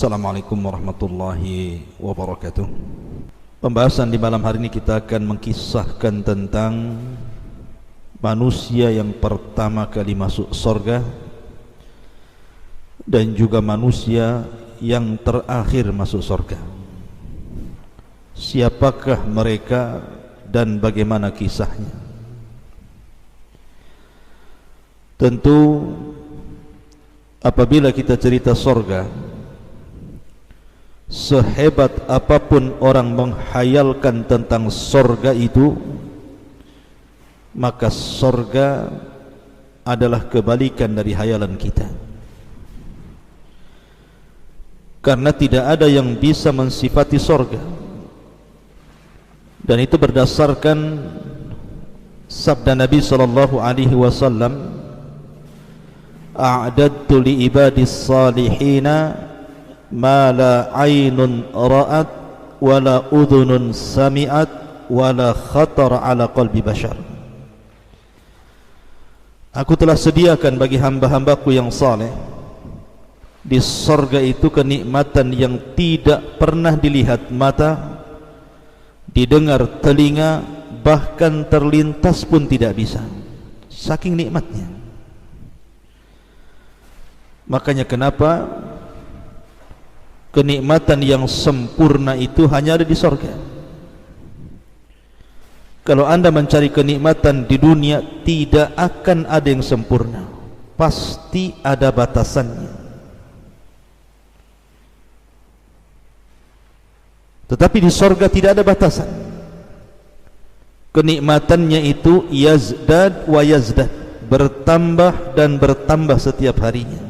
Assalamualaikum warahmatullahi wabarakatuh. Pembahasan di malam hari ini kita akan mengkisahkan tentang manusia yang pertama kali masuk surga dan juga manusia yang terakhir masuk surga. Siapakah mereka dan bagaimana kisahnya? Tentu apabila kita cerita surga, sehebat apapun orang menghayalkan tentang surga itu, maka surga adalah kebalikan dari hayalan kita. Karena tidak ada yang bisa mensifati surga, dan itu berdasarkan sabda Nabi sallallahu alaihi wasallam, a'dadtu li ibadis salihina ma la aynun ra'at wa la udhunun sami'at wa la khatar ala qalbi bashar. Aku telah sediakan bagi hamba-hambaku yang saleh di surga itu kenikmatan yang tidak pernah dilihat mata, didengar telinga, bahkan terlintas pun tidak bisa, saking nikmatnya. Makanya kenapa kenikmatan yang sempurna itu hanya ada di surga. Kalau anda mencari kenikmatan di dunia, tidak akan ada yang sempurna, pasti ada batasannya. Tetapi di surga tidak ada batasan. Kenikmatannya itu yazdad wa yazdad, bertambah dan bertambah setiap harinya.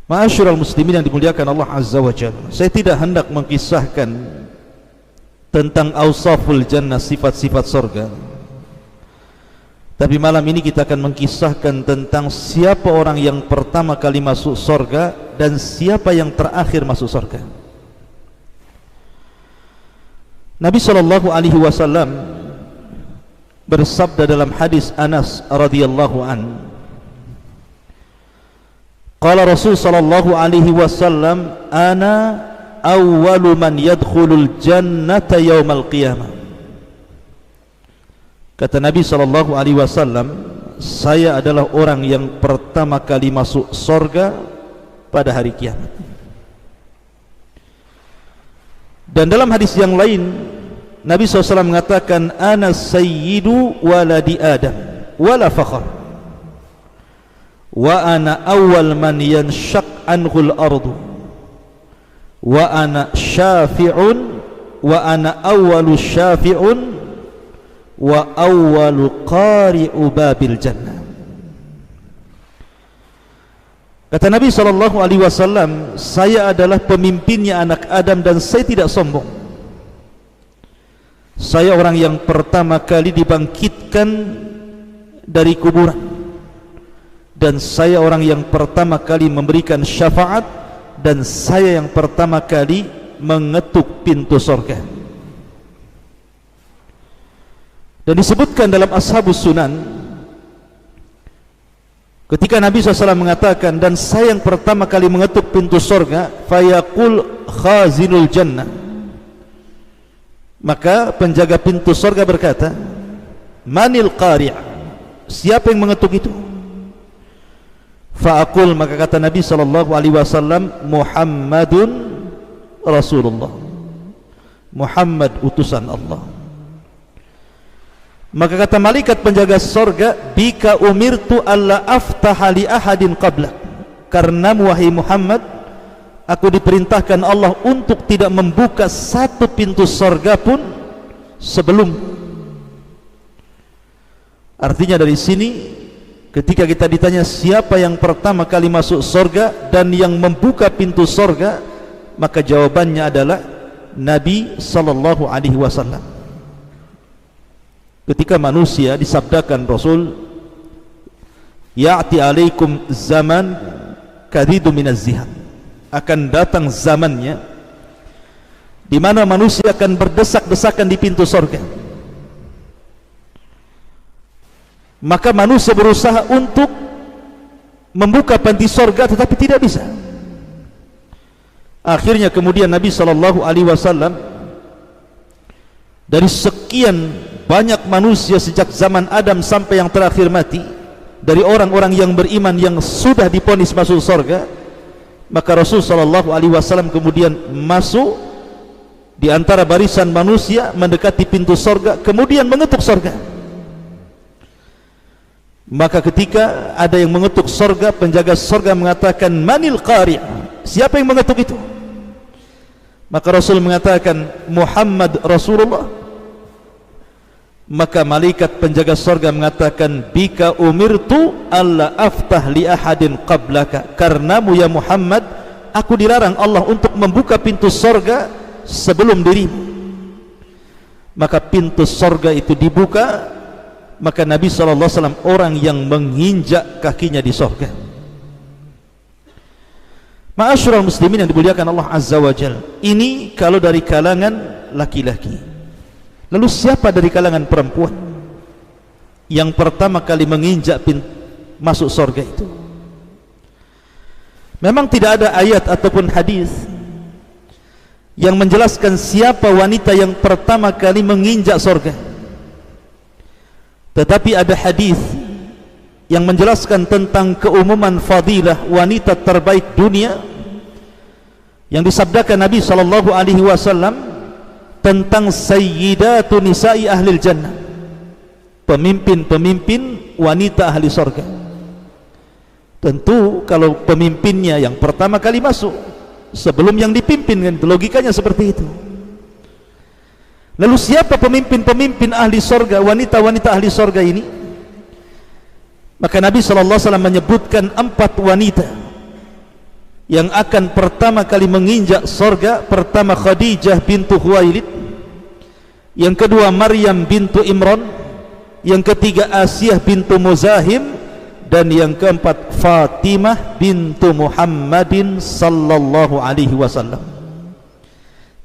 Ma'asyiral muslimin yang dimuliakan Allah Azza wa Jalla, saya tidak hendak mengkisahkan tentang awsaful jannah, sifat-sifat surga. Tapi malam ini kita akan mengkisahkan tentang siapa orang yang pertama kali masuk surga dan siapa yang terakhir masuk surga. Nabi sallallahu alaihi wasallam bersabda dalam hadis Anas radhiyallahu an, qala Rasul sallallahu alaihi wasallam, ana awwalu man yadkhulul jannata yaumal qiyamah. Kata Nabi sallallahu alaihi wasallam, saya adalah orang yang pertama kali masuk surga pada hari kiamat. Dan dalam hadis yang lain Nabi SAW mengatakan, ana sayyidu waladi Adam wala fakhr, wa ana awwal man yanshaq anhul ardu, wa ana syafi'un wa ana awwalu syafi'un wa awwalu qari'u babil jannah. Kata Nabi sallallahu alaihi wasallam, saya adalah pemimpinnya anak Adam dan saya tidak sombong. Saya orang yang pertama kali dibangkitkan dari kuburan, dan saya orang yang pertama kali memberikan syafaat, dan saya yang pertama kali mengetuk pintu surga. Dan disebutkan dalam Ashabus Sunan, ketika Nabi SAW mengatakan, dan saya yang pertama kali mengetuk pintu surga, fayaqul khazinul jannah, maka penjaga pintu surga berkata, manil qari', siapa yang mengetuk itu? Fa'aqul, maka kata Nabi SAW, Muhammadun Rasulullah, Muhammad utusan Allah. Maka kata malaikat penjaga surga, bika umirtu alla aftaha li ahadin qablak, karena wahai Muhammad, aku diperintahkan Allah untuk tidak membuka satu pintu surga pun sebelum. Artinya dari sini, ketika kita ditanya siapa yang pertama kali masuk surga dan yang membuka pintu surga, maka jawabannya adalah Nabi sallallahu alaihi wasallam. Ketika manusia disabdakan Rasul, ya'ti alaikum zaman kadidu minaz zihad, akan datang zamannya di mana manusia akan berdesak-desakan di pintu surga. Maka manusia berusaha untuk membuka pintu surga tetapi tidak bisa. Akhirnya kemudian Nabi SAW dari sekian banyak manusia sejak zaman Adam sampai yang terakhir mati, dari orang-orang yang beriman yang sudah divonis masuk surga, maka Rasul SAW kemudian masuk di antara barisan manusia mendekati pintu surga, kemudian mengetuk surga. Maka ketika ada yang mengetuk surga, penjaga surga mengatakan, manil qari', siapa yang mengetuk itu? Maka Rasul mengatakan, Muhammad Rasulullah. Maka malaikat penjaga surga mengatakan, bika umirtu alla aftah li ahadin qablaka, karenamu ya Muhammad aku dilarang Allah untuk membuka pintu surga sebelum dirimu. Maka pintu surga itu dibuka, maka Nabi SAW orang yang menginjak kakinya di surga. Ma'asyiral muslimin yang dimuliakan Allah Azza wa Jalla, ini kalau dari kalangan laki-laki. Lalu siapa dari kalangan perempuan yang pertama kali menginjak pintu masuk surga itu? Memang tidak ada ayat ataupun hadis yang menjelaskan siapa wanita yang pertama kali menginjak surga, tetapi ada hadis yang menjelaskan tentang keumuman fadilah wanita terbaik dunia yang disabdakan Nabi SAW tentang sayyidatu nisa'i ahlil jannah, pemimpin-pemimpin wanita ahli surga. Tentu kalau pemimpinnya yang pertama kali masuk sebelum yang dipimpin, kan logikanya seperti itu. Lalu siapa pemimpin-pemimpin ahli surga, wanita-wanita ahli surga ini? Maka Nabi SAW menyebutkan 4 wanita yang akan pertama kali menginjak surga. Pertama Khadijah bintu Khuwailid, yang kedua Maryam bintu Imran, yang ketiga Asiyah bintu Muzahim, dan yang keempat Fatimah bintu Muhammadin sallallahu alaihi wasallam.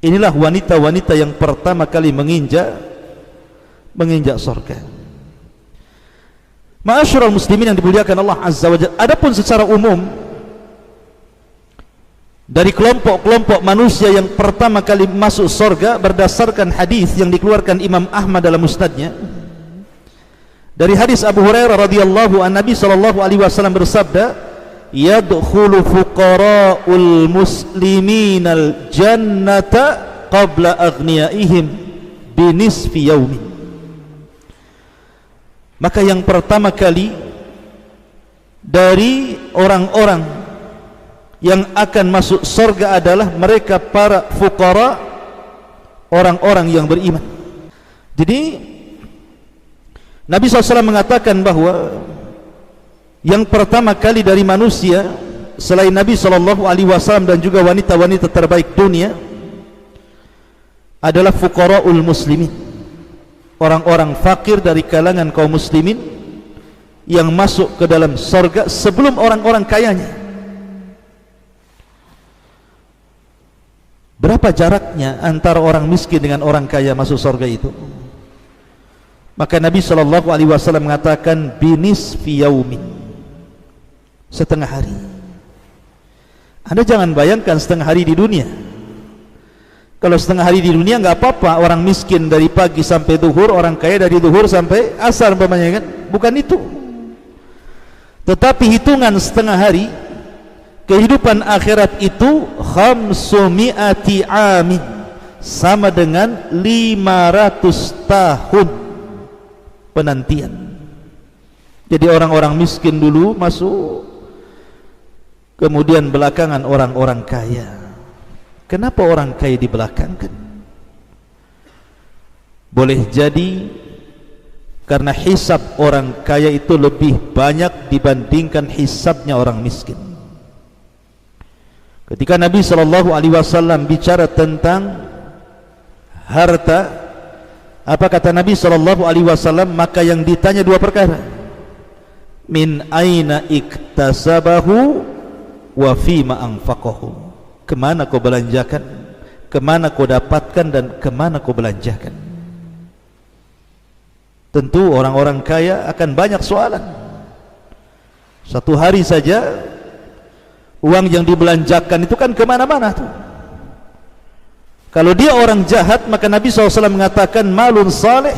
Inilah wanita-wanita yang pertama kali menginjak surga. Ma'asyiral muslimin yang dimuliakan Allah Azza wa Jalla, adapun secara umum dari kelompok-kelompok manusia yang pertama kali masuk surga berdasarkan hadis yang dikeluarkan Imam Ahmad dalam musnadnya, dari hadis Abu Hurairah radhiyallahu an, Nabi sallallahu alaihi wasallam bersabda, yadkhulu fuqara'ul musliminal jannata qabla aghniyaihim binisfi yaumin. Maka yang pertama kali dari orang-orang yang akan masuk surga adalah mereka para fuqara, orang-orang yang beriman. Jadi Nabi SAW mengatakan bahwa yang pertama kali dari manusia selain Nabi SAW dan juga wanita-wanita terbaik dunia adalah fuqara'ul muslimin, orang-orang fakir dari kalangan kaum muslimin yang masuk ke dalam surga sebelum orang-orang kayanya. Berapa jaraknya antara orang miskin dengan orang kaya masuk surga itu? Maka Nabi SAW mengatakan binisfi yaumin, setengah hari. Anda jangan bayangkan setengah hari di dunia. Kalau setengah hari di dunia nggak apa-apa, orang miskin dari pagi sampai zuhur, orang kaya dari zuhur sampai asar umpamanya, kan? Bukan itu. Tetapi hitungan setengah hari, kehidupan akhirat itu 500 amin, sama dengan 500 tahun penantian. Jadi orang-orang miskin dulu masuk, kemudian belakangan orang-orang kaya. Kenapa orang kaya dibelakangkan? Boleh jadi karena hisab orang kaya itu lebih banyak dibandingkan hisabnya orang miskin. Ketika Nabi SAW bicara tentang harta, apa kata Nabi SAW? Maka yang ditanya 2 perkara. Min aina iktasabahu wa fima anfaqahu. Kemana kau belanjakan, kemana kau dapatkan, dan kemana kau belanjakan. Tentu orang-orang kaya akan banyak soalan. Satu hari saja uang yang dibelanjakan itu kan kemana-mana tuh. Kalau dia orang jahat, maka Nabi SAW mengatakan malun saleh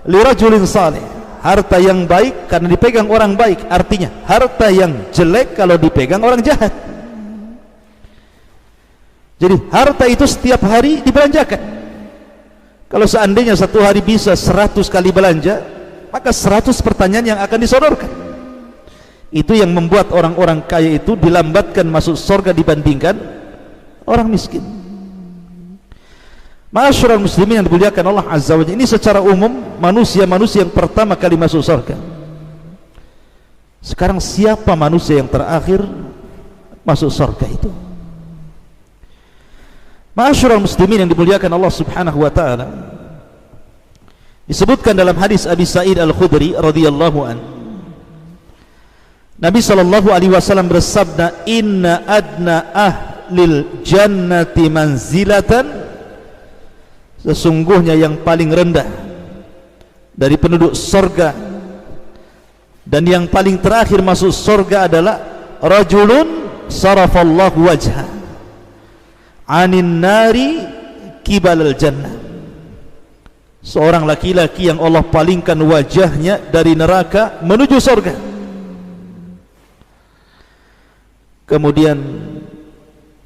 lirajulin saleh, harta yang baik karena dipegang orang baik. Artinya harta yang jelek kalau dipegang orang jahat. Jadi harta itu setiap hari dibelanjakan. Kalau seandainya satu hari bisa 100 kali belanja, maka 100 pertanyaan yang akan disodorkan. Itu yang membuat orang-orang kaya itu dilambatkan masuk surga dibandingkan orang miskin. Ma'asyiral muslimin yang dimuliakan Allah Azza wa Jalla, ini secara umum manusia-manusia yang pertama kali masuk surga. Sekarang siapa manusia yang terakhir masuk surga itu? Ma'asyiral muslimin yang dimuliakan Allah Subhanahu wa taala, disebutkan dalam hadis Abi Sa'id Al-Khudri radhiyallahu anhu, Nabi sallallahu alaihi wasallam bersabda, "Inna adna ahlil jannati manzilatan," sesungguhnya yang paling rendah dari penduduk surga dan yang paling terakhir masuk surga adalah rajulun sarafallahu wajha anin nari kibalal jannah, seorang laki-laki yang Allah palingkan wajahnya dari neraka menuju surga. Kemudian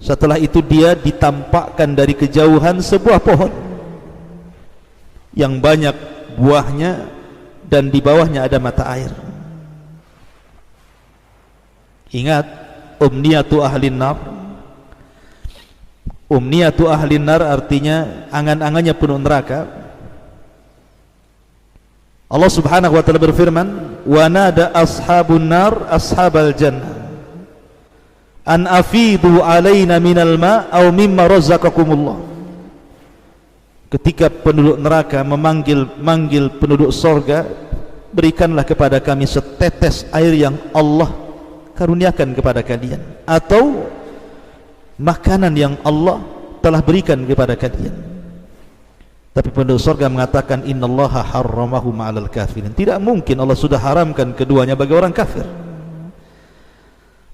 setelah itu dia ditampakkan dari kejauhan sebuah pohon yang banyak buahnya dan di bawahnya ada mata air. Ingat, umniyatu ahlin nar. Umniyatu ahlin nar artinya angan-angannya penuh neraka. Allah Subhanahu wa taala berfirman, "Wa nada ashabun nar ashabal jannah an afidu alaina minal ma' aw mimma razaqakumullah." Ketika penduduk neraka memanggil penduduk surga, berikanlah kepada kami setetes air yang Allah karuniakan kepada kalian, atau makanan yang Allah telah berikan kepada kalian. Tapi penduduk surga mengatakan, innallaha harramahu ma'alal kafirin, tidak mungkin Allah sudah haramkan keduanya bagi orang kafir.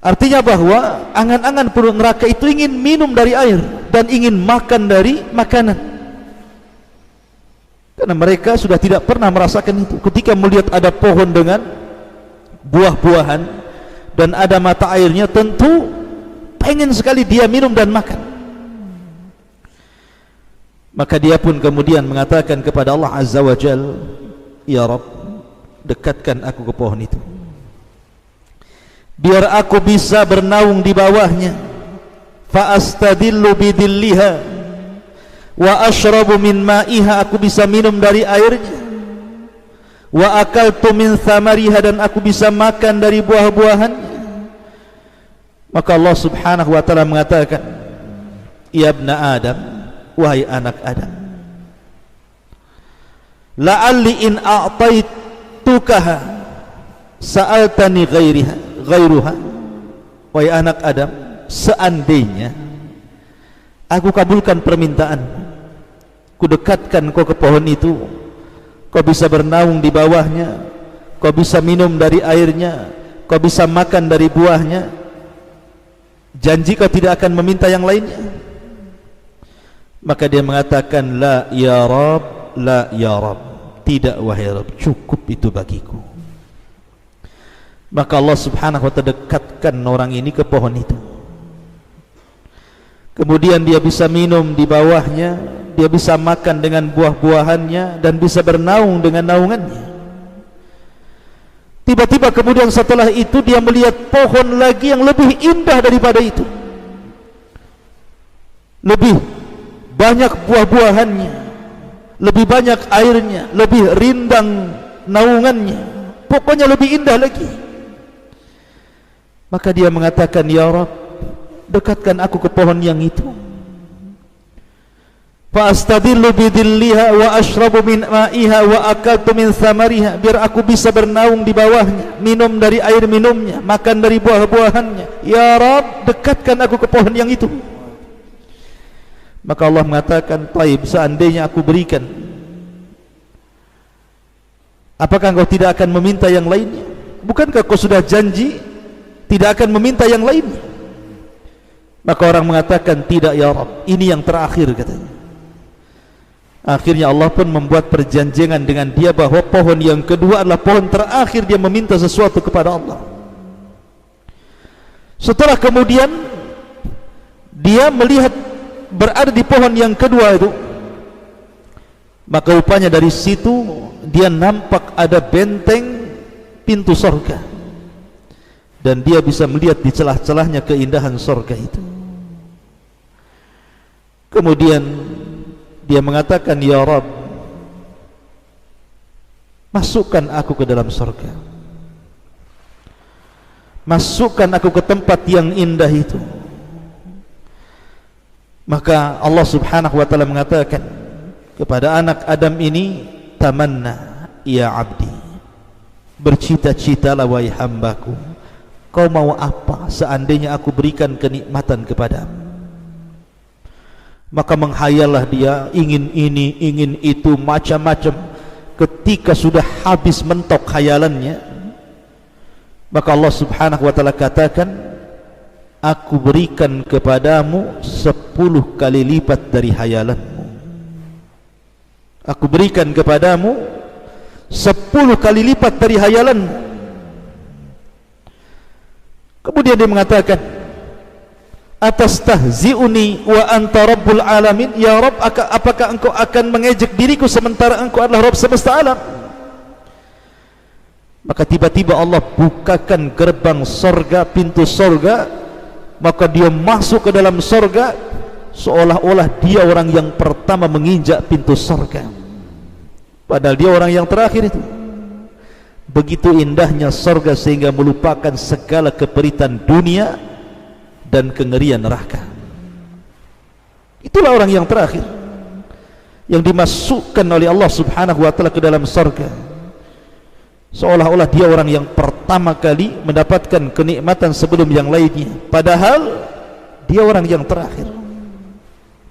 Artinya bahwa angan-angan penduduk neraka itu ingin minum dari air dan ingin makan dari makanan, karena mereka sudah tidak pernah merasakan itu. Ketika melihat ada pohon dengan buah-buahan dan ada mata airnya, tentu pengen sekali dia minum dan makan. Maka dia pun kemudian mengatakan kepada Allah Azza wa Jal, "Ya Rabb, dekatkan aku ke pohon itu biar aku bisa bernaung di bawahnya, fa astadillu bidilliha wa ashrabu min ma'iha, aku bisa minum dari airnya, wa akaltu min thamariha, dan aku bisa makan dari buah-buahannya." Maka Allah Subhanahu wa taala mengatakan, "Ya ibna Adam, wahai anak Adam, la'alli in a'taitukaha sa'altani ghairuha." Wahai anak Adam, seandainya aku kabulkan permintaan, ku dekatkan kau ke pohon itu, kau bisa bernaung di bawahnya, kau bisa minum dari airnya, kau bisa makan dari buahnya, janji kau tidak akan meminta yang lainnya? Maka dia mengatakan, la ya Rabb, la ya Rabb, tidak wahai Rabb, cukup itu bagiku. Maka Allah Subhanahu wa ta'ala dekatkan orang ini ke pohon itu. Kemudian dia bisa minum di bawahnya, dia bisa makan dengan buah-buahannya, dan bisa bernaung dengan naungannya. Tiba-tiba kemudian setelah itu dia melihat pohon lagi yang lebih indah daripada itu, lebih banyak buah-buahannya, lebih banyak airnya, lebih rindang naungannya, pokoknya lebih indah lagi. Maka dia mengatakan, "Ya Rabb, dekatkan aku ke pohon yang itu, fa astadillu bidilliha wa ashrabu min ma'iha wa akaltu min thamariha, biar aku bisa bernaung di bawahnya, minum dari air minumnya, makan dari buah-buahannya. Ya Rabb, dekatkan aku ke pohon yang itu." Maka Allah mengatakan, "Taib, seandainya aku berikan, apakah engkau tidak akan meminta yang lainnya?" Bukankah kau sudah janji tidak akan meminta yang lain? Maka orang mengatakan, tidak ya Rabb, ini yang terakhir katanya. Akhirnya Allah pun membuat perjanjian dengan dia bahwa pohon yang kedua adalah pohon terakhir dia meminta sesuatu kepada Allah. Setelah kemudian dia melihat berada di pohon yang kedua itu, maka rupanya dari situ dia nampak ada benteng pintu sorga, dan dia bisa melihat di celah-celahnya keindahan sorga itu. Kemudian dia mengatakan, ya Rabb, masukkan aku ke dalam sorga, masukkan aku ke tempat yang indah itu. Maka Allah subhanahu wa ta'ala mengatakan kepada anak Adam ini, tamanna ya abdi, bercita-citalah wahai hambaku, kau mau apa seandainya aku berikan kenikmatan kepadamu. Maka menghayallah dia, ingin ini, ingin itu, macam-macam. Ketika sudah habis mentok khayalannya, maka Allah subhanahu wa ta'ala katakan, aku berikan kepadamu 10 kali lipat dari hayalanmu. Aku berikan kepadamu 10 kali lipat dari hayalanmu. Kemudian dia mengatakan, atastahzi'uni wa anta rabbul alamin, ya Rabb, apakah engkau akan mengejek diriku sementara engkau adalah Rabb semesta alam? Maka tiba-tiba Allah bukakan gerbang sorga, pintu sorga, maka dia masuk ke dalam sorga seolah-olah dia orang yang pertama menginjak pintu sorga, padahal dia orang yang terakhir itu. Begitu indahnya sorga sehingga melupakan segala keperitan dunia dan kengerian neraka. Itulah orang yang terakhir yang dimasukkan oleh Allah subhanahu wa ta'ala ke dalam surga, seolah-olah dia orang yang pertama kali mendapatkan kenikmatan sebelum yang lainnya, padahal dia orang yang terakhir.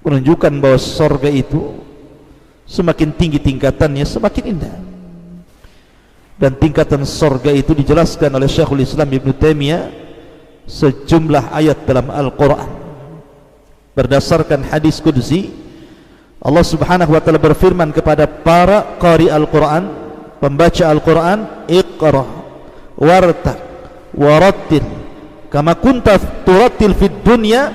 Menunjukkan bahwa surga itu semakin tinggi tingkatannya semakin indah. Dan tingkatan surga itu dijelaskan oleh Syekhul Islam Ibn Taimiyah sejumlah ayat dalam Al-Quran. Berdasarkan hadis qudsi, Allah subhanahu wa ta'ala berfirman kepada para qari Al-Quran, pembaca Al-Quran, iqra wartaq warattil kama kunta turattil fid dunya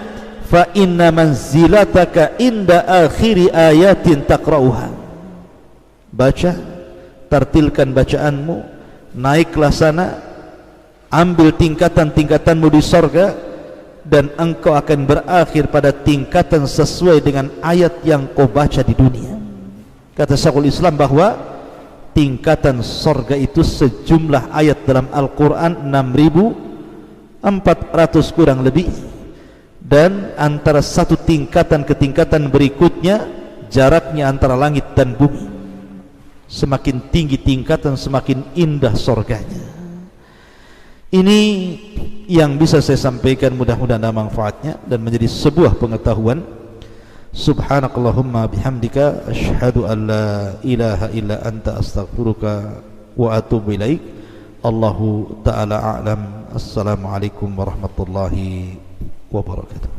fa inna manzilataka inda akhiri ayatin taqra'uha. Baca, tartilkan bacaanmu, naiklah sana, ambil tingkatan-tingkatanmu di sorga, dan engkau akan berakhir pada tingkatan sesuai dengan ayat yang kau baca di dunia. Kata Syekhul Islam bahwa tingkatan sorga itu sejumlah ayat dalam Al-Quran 6.400 kurang lebih, dan antara satu tingkatan ke tingkatan berikutnya jaraknya antara langit dan bumi. Semakin tinggi tingkatan semakin indah sorganya. Ini yang bisa saya sampaikan, mudah-mudahan ada manfaatnya dan menjadi sebuah pengetahuan. Subhanakallahumma bihamdika asyhadu an la ilaha illa anta astaghfiruka wa atubu ilaik. Allahu ta'ala a'lam. Assalamualaikum warahmatullahi wabarakatuh.